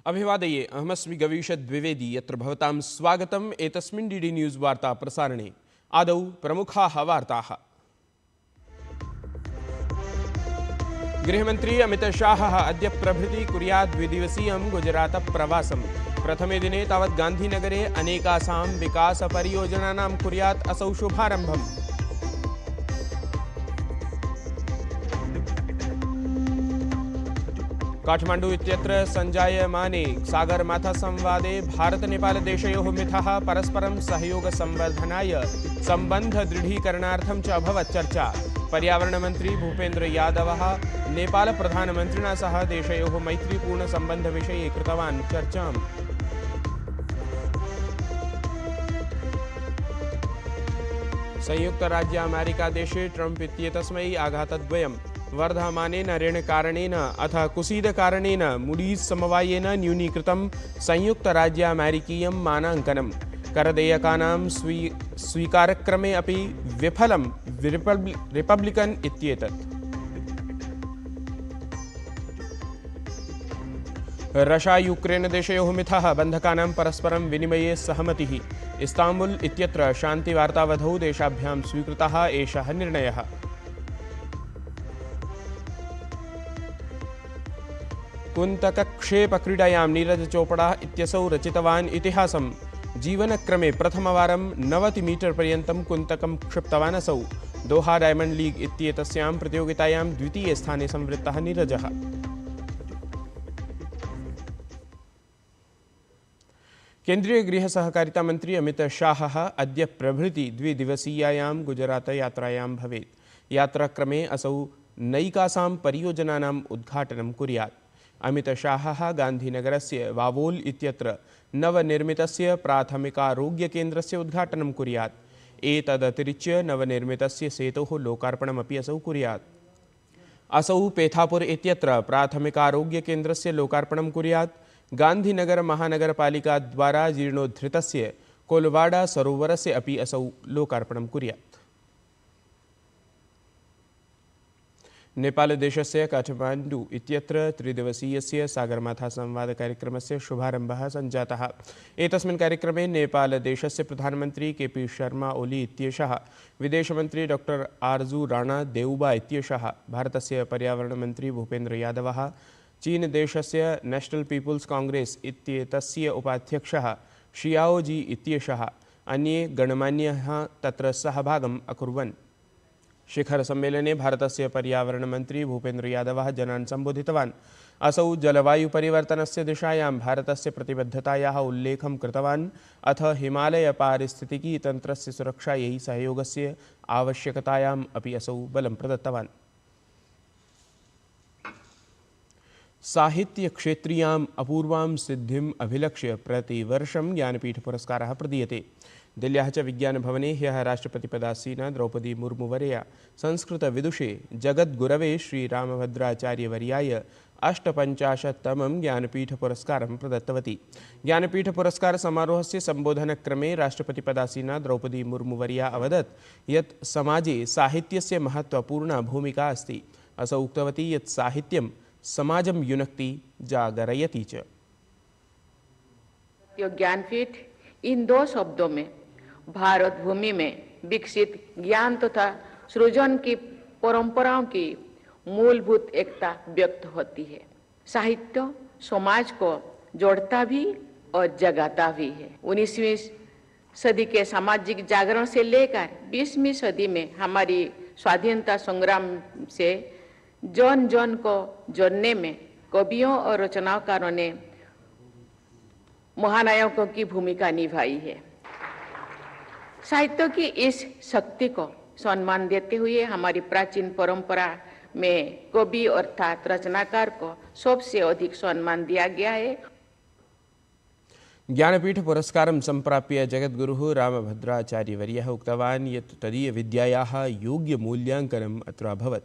अभिवादये अहमस्मि गवीश द्विवेदी यत्र भवतां स्वागतम् एतस्मिन् डीडी न्यूज़ वार्ता प्रसारणे। आदौ प्रमुखाः वार्ताः। गृहमन्त्री अमितशाहः अद्य प्रभृति कुर्यात् द्विदिवसीयं गुजरात प्रवासम्। प्रथमे दिने तावत् गान्धीनगरे अनेकासां विकासपरियोजनानां कुर्यात् असौ शुभारम्भम्। काठमाण्डु इत्यत्र संजायमाने सागरमाथा संवादे भारत-नेपाल-देशयोः मिथः परस्परं सहयोगसंवर्धनाय सम्बन्धदृढीकरणार्थं च अभवत् चर्चा। पर्यावरणमन्त्री भूपेन्द्र यादवः नेपाल-प्रधानमन्त्रिणा सह देशयोः मैत्रीपूर्णसम्बन्धविषये कृतवान् चर्चाम्। संयुक्तराज्य अमेरिकादेशे ट्रम्प इत्येतस्मै आघातद्वयम्। वर्धमानेन ऋणकारणेन अथ कुसीदकारणेन मूडीज़ समवायेन न्यूनीकृतं संयुक्तराज्य अमेरिकीयं मानाङ्कनं। करदेयकानां स्वीकारक्रमे अपि विफलं रिपब्लिकन् इत्येतत्। रष्या यूक्रेन देशयोः मिथः बन्धकानां परस्परं विनिमये सहमतिः। इस्ताम्बुल् इत्यत्र शान्तिवार्तावधौ देशाभ्यां स्वीकृतः एषः निर्णयः। कुन्तकक्षेपक्रीडायां नीरज चोपड़ा इत्यसौ रचितवान् इतिहासं। जीवनक्रमे प्रथमवारं 90 मीटर् पर्यन्तं कुन्तकं क्षिप्तवान् असौ। दोहा डायमण्ड् लीग् इत्येतस्यां प्रतियोगितायां द्वितीये स्थाने संवृत्तः नीरजः। केन्द्रीय गृह सहकारिता मंत्री अमित शाहः अद्य प्रभृति द्विदिवसीयायां गुजरात यात्रायां भवेत्। यात्राक्रमे असौ नैकासां परियोजनानाम् उद्घाटनं कुर्यात्। अमित शाहः गान्धीनगरस्य वावोल् इत्यत्र नवनिर्मितस्य प्राथमिकारोग्यकेन्द्रस्य उद्घाटनं कुर्यात्। एतदतिरिच्य नवनिर्मितस्य सेतोः लोकार्पणमपि असौ कुर्यात्। असौ पेथापुर इत्यत्र प्राथमिकारोग्यकेन्द्रस्य लोकार्पणं कुर्यात्। गान्धीनगर महानगरपालिका द्वारा जीर्णोद्धृतस्य कोलवाडा सरोवरस्य अपि असौ लोकार्पणं कुर्यात्। नेपालदेशस्य काठमाण्डु इत्यत्र त्रिदिवसीयस्य सागरमाथा संवादकार्यक्रमस्य शुभारम्भः सञ्जातः। एतस्मिन् कार्यक्रमे नेपालदेशस्य प्रधानमन्त्री केपी शर्मा ओली इत्येषः, विदेशमन्त्री डॉक्टर आरजू राणा देउबा इत्येषः, भारतस्य पर्यावरणमन्त्री भूपेन्द्र यादवः, चीनदेशस्य नेशनल पीपुल्स कांग्रेस इत्येतस्य उपाध्यक्षः शियाओजी इत्येषः, अन्ये गणमान्याः तत्र सहभागम् अकुर्वन्। शिखरसम्मेलने भारतस्य पर्यावरणमन्त्री भूपेन्द्र यादवः जनान् सम्बोधितवान्। असौ जलवायुपरिवर्तनस्य दिशायां भारतस्य प्रतिबद्धतायाः उल्लेखं कृतवान्। अथ हिमालयपारिस्थितिकी तन्त्रस्य सुरक्षायै सहयोगस्य आवश्यकतायाम् अपि असौ बलं प्रदत्तवान्। साहित्यक्षेत्रीयाम् अपूर्वां सिद्धिम् अभिलक्ष्य प्रतिवर्षं ज्ञानपीठपुरस्कारः प्रदीयते। दिल्ल्याः च विज्ञानभवने ह्यः राष्ट्रपतिपदासीना द्रौपदी मुर्मुवर्या संस्कृतविदुषे जगद्गुरवे श्रीरामभद्राचार्यवर्याय 58तमं ज्ञानपीठपुरस्कारं प्रदत्तवती। ज्ञानपीठपुरस्कारसमारोहस्य सम्बोधनक्रमे राष्ट्रपतिपदासीना द्रौपदी मुर्मुवर्या अवदत् यत् समाजे साहित्यस्य महत्त्वपूर्णा भूमिका अस्ति। असौ उक्तवती यत् साहित्यं समाजं युनक्ति जागरयति च। ज्ञानपीठ इन दो शब्दों में भारत भूमि में विकसित ज्ञान तथा सृजन की परंपराओं की मूलभूत एकता व्यक्त होती है। साहित्य समाज को जोड़ता भी और जगाता भी है। 19वीं सदी के सामाजिक जागरण से लेकर 20वीं सदी में हमारी स्वाधीनता संग्राम से जन जन को जोड़ने में कवियों और रचनाकारों ने महानायकों की भूमिका निभाई है। साहित्य की इस शक्ति को सम्मान देते हुए हमारी प्राचीन परंपरा में कवि अर्थात रचनाकार को सबसे अधिक सम्मान दिया गया है। ज्ञानपीठ पुरस्कारं सम्प्राप्य जगद्गुरुः रामभद्राचार्यवर्यः उक्तवान् यत् तदीयविद्यायाः योग्यमूल्याङ्कनम् अत्र अभवत्।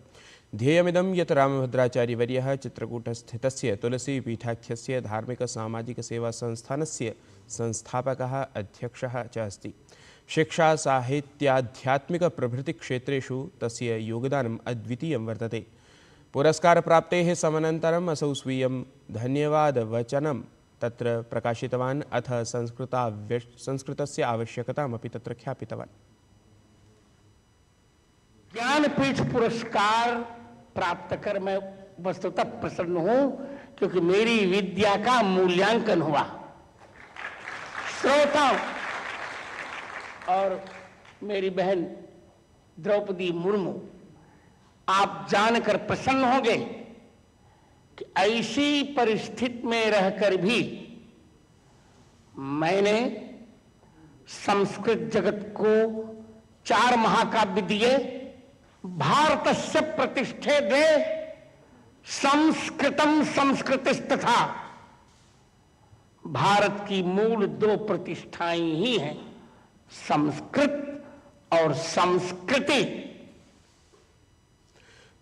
ध्येयमिदं यत् रामभद्राचार्यवर्यः चित्रकूटस्थितस्य तुलसीपीठाख्यस्य धार्मिकसामाजिकसेवासंस्थानस्य संस्थापकः अध्यक्षः च अस्ति। शिक्षा साहित्याध्यात्मिकप्रभृतिक्षेत्रेषु तस्य योगदानम् अद्वितीयं वर्तते। पुरस्कारप्राप्तेः समनन्तरम् असौ स्वीयं धन्यवादवचनं तत्र प्रकाशितवान् अथ संस्कृतस्य आवश्यकतामपि तत्र ख्यापितवान्। ज्ञानपीठ पुरस्कार प्राप्त कर मैं वस्तुतः प्रसन्न हूं, क्योंकि मेरी विद्या का मूल्यांकन हुआ। श्रोताओं और मेरी बहन द्रौपदी मुर्मू, आप जानकर प्रसन्न होंगे कि ऐसी परिस्थिति में रहकर भी मैंने संस्कृत जगत को 4 महाकाव्य दिए। भारतस्य प्रतिष्ठे दे संस्कृतम संस्कृतिस्तथा। भारत की मूल 2 प्रतिष्ठाएं ही हैं, संस्कृत और संस्कृति।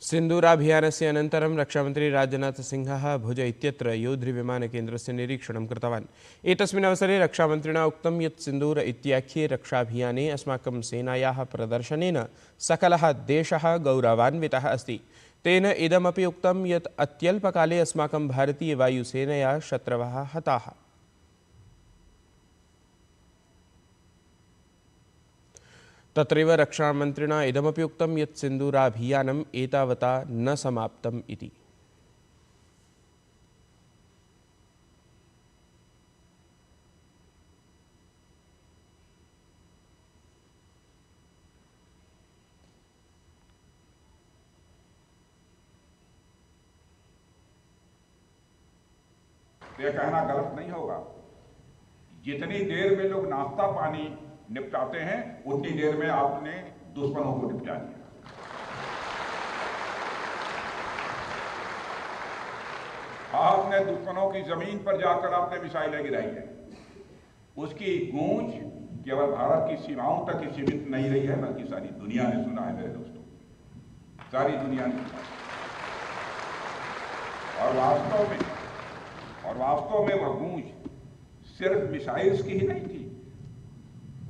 सिन्दूराभियानस्य अनन्तरं रक्षामन्त्री राजनाथसिंहः भुज इत्यत्र योद्धृविमानकेन्द्रस्य निरीक्षणं कृतवान्। एतस्मिन् अवसरे रक्षामन्त्रिणा उक्तं यत् सिन्दूर इत्याख्ये रक्षाभियाने अस्माकं सेनायाः प्रदर्शनेन सकलः देशः गौरवान्वितः अस्ति। तेन इदमपि उक्तं यत् अत्यल्पकाले अस्माकं भारतीयवायुसेनया शत्रवः हताः। तत्रैव रक्षामन्त्रिणा इदमपि उक्तं यत् सिन्दूराभियानम् एतावता न समाप्तम् इति। यह कहना गलत नहीं होगा, जितनी देर में लोग नाश्ता पानी निपटाते हैं उतनी देर में आपने दुश्मनों को निपटा दिया। आपने दुश्मनों की जमीन पर जाकर आपने मिसाइलें गिराई है। उसकी गूंज केवल भारत की सीमाओं तक ही सीमित नहीं रही है, बल्कि सारी दुनिया ने सुना है मेरे दोस्तों, सारी दुनिया ने सुना। और वास्तव में वह गूंज सिर्फ मिसाइल्स की ही नहीं थी,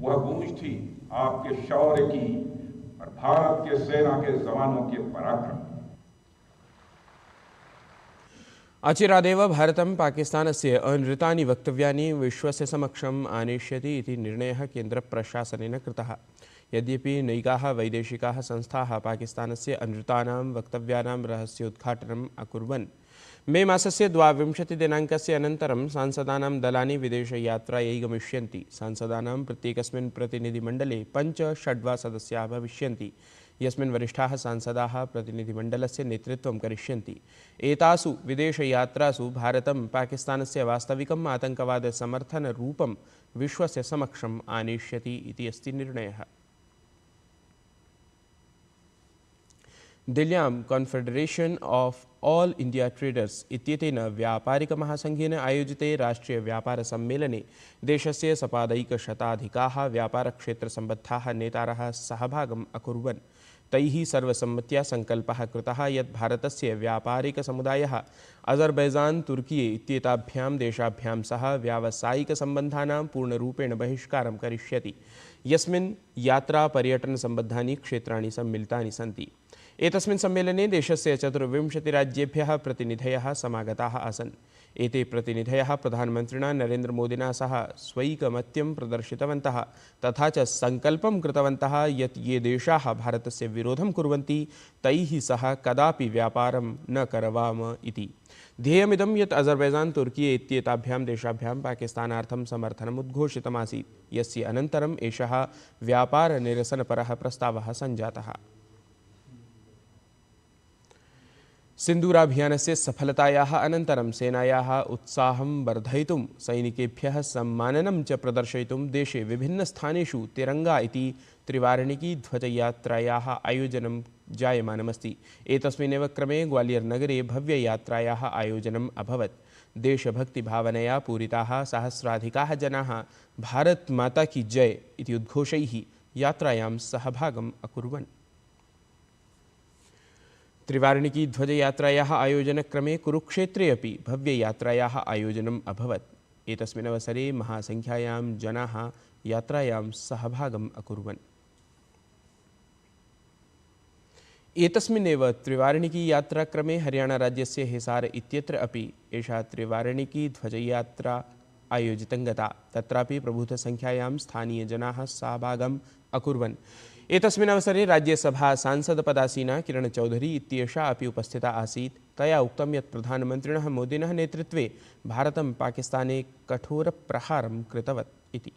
वह गूंज थी आपके शौर्य की और भारत के सेना के जवानों के पराक्रम। अचिरादेव भारतं पाकिस्तानस्य अनृतानि वक्तव्यानि विश्वस्य समक्षम् आनेष्यति इति निर्णयः केन्द्रप्रशासनेन कृतः। यद्यपि नैकाः वैदेशिकाः संस्थाः पाकिस्तानस्य अनृतानां वक्तव्यानां रहस्योद्घाटनम् अकुर्वन्, मे मासस्य 22 दिनाङ्कस्य अनन्तरं सांसदानां दलानि विदेशयात्रायै गमिष्यन्ति। सांसदानां प्रत्येकस्मिन् प्रतिनिधिमण्डले 5-6 वा सदस्याः भविष्यन्ति, यस्मिन् वरिष्ठाः सांसदाः प्रतिनिधिमण्डलस्य नेतृत्वं करिष्यन्ति। एतासु विदेशयात्रासु भारतं पाकिस्तानस्य वास्तविकम् आतङ्कवादसमर्थनरूपं विश्वस्य समक्षम् आनेष्यति इति अस्ति निर्णयः। दिल्ल्यां confederation of all India traders इत्येतेन व्यापारिकमहासङ्घेन आयोजिते राष्ट्रीयव्यापारसम्मेलने देशस्य सपादैकशताधिकाः व्यापारक्षेत्रसम्बद्धाः नेतारः सहभागम् अकुर्वन्। तैः सर्वसम्मत्या सङ्कल्पः कृतः यत् भारतस्य व्यापारिकसमुदायः अजर्बैजान् तुर्की इत्येताभ्यां देशाभ्यां सह व्यावसायिकसम्बन्धानां पूर्णरूपेण बहिष्कारं करिष्यति, यस्मिन् यात्रा पर्यटनसम्बद्धानि क्षेत्राणि सम्मिलितानि सन्ति। एतस्मिन् सम्मेलने देशस्य 24 राज्येभ्यः प्रतिनिधयः समागताः आसन्। एते प्रतिनिधयः प्रधानमन्त्रिणा नरेन्द्रमोदिना सह स्वैकमत्यं प्रदर्शितवन्तः, तथा च सङ्कल्पं कृतवन्तः यत् ये देशाः भारतस्य विरोधं कुर्वन्ति तैः सह कदापि व्यापारं न करवाम इति। ध्येयमिदं यत् अजर्बैजान् तुर्की इत्येताभ्यां देशाभ्यां पाकिस्तानार्थं समर्थनम् उद्घोषितमासीत्, यस्य अनन्तरम् एषः व्यापारनिरसनपरः प्रस्तावः सञ्जातः। सिन्दूराभियानस्य सफलतायाः अनन्तरं सेनायाः उत्साहं वर्धयितुं सैनिकेभ्यः सम्माननं च प्रदर्शयितुं देशे विभिन्नस्थानेषु तिरङ्गा इति त्रिवार्णिकी ध्वजयात्रायाः आयोजनं जायमानमस्ति। एतस्मिन्नेव क्रमे ग्वालियर्नगरे भव्ययात्रायाः आयोजनम् अभवत्। देशभक्तिभावनया पूरिताः सहस्राधिकाः जनाः भारत माता की जय इति उद्घोषैः यात्रायां सहभागम् अकुर्वन्। त्रिवार्णिकी ध्वजयात्रायाः आयोजनक्रमे कुरुक्षेत्रे अपि भव्ययात्रायाः आयोजनम् अभवत्। एतस्मिन् अवसरे महासङ्ख्यायां जनाः यात्रायां सहभागम् अकुर्वन्। एतस्मिन्नेव त्रिवार्णिकी यात्राक्रमे हरियाणाराज्यस्य हिसार इत्यत्र अपि एषा त्रिवार्णिकी ध्वजयात्रा आयोजितं गता। तत्रापि प्रभूतसंख्यायां स्थानीयजनाः सहभागम् अकुर्वन्। एतस्मिन् अवसरे राज्यसभा सांसदपदासीना किरण चौधरी इत्येषा अपि उपस्थिता आसीत्। तया उक्तं यत् प्रधानमन्त्रिणः मोदिनः नेतृत्वे भारतं पाकिस्ताने कठोरप्रहारं कृतवत् इति।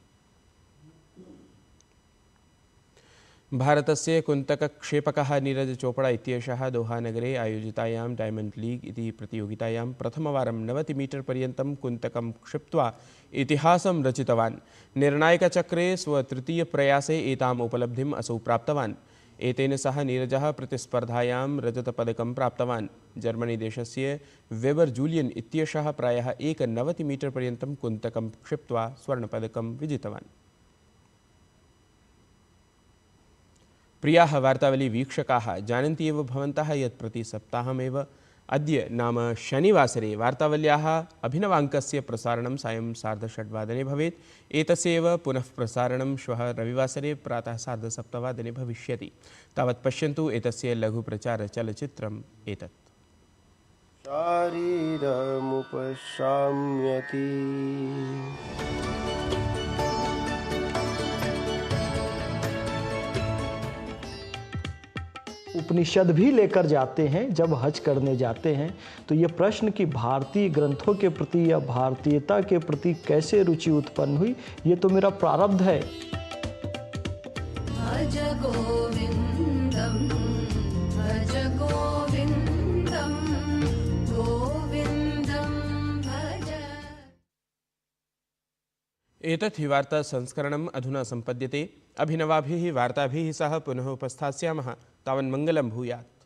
भारतस्य कुन्तकक्षेपकः नीरज चोपड़ा इत्येषः दोहानगरे आयोजितायां डायमण्ड् लीग् इति प्रतियोगितायां प्रथमवारं 90 मीटर् पर्यन्तं कुन्तकं क्षिप्त्वा इतिहासं रचितवान्। निर्णायकचक्रे स्वतृतीयप्रयासे एताम् उपलब्धिम् असौ प्राप्तवान्। एतेन सह नीरजः प्रतिस्पर्धायां रजतपदकं प्राप्तवान्। जर्मनीदेशस्य वेबर जूलियन् इत्येषः प्रायः 90 मीटर् पर्यन्तं कुन्तकं क्षिप्त्वा स्वर्णपदकं विजितवान्। प्रियाः वार्तावली वीक्षकाः, जानन्ति एव भवन्तः यत् प्रतिसप्ताहमेव अद्य नाम शनिवासरे वार्तावल्याः अभिनवाङ्कस्य प्रसारणं सायं 6:30 भवेत्। एतस्य एव पुनः प्रसारणं श्वः रविवासरे प्रातः 7:30 भविष्यति। तावत् पश्यन्तु एतस्य लघुप्रचारचलच्चित्रम् एतत्। शारीरमुपशाम्यति उपनिषद भी लेकर जाते हैं जब हज करने जाते हैं। तो ये प्रश्न कि भारतीय ग्रंथों के प्रति या भारतीयता के प्रति कैसे रुचि उत्पन्न हुई, ये तो मेरा प्रारब्ध है। भज गोविंदम भज गोविंदम गोविंदम भज। एतत् हि वार्ता संस्करणम् अधुना सम्पद्यते। अभिनवाभिः वार्ताभिः सह पुनः उपस्थास्यामः। तावन्मङ्गलं भूयात्।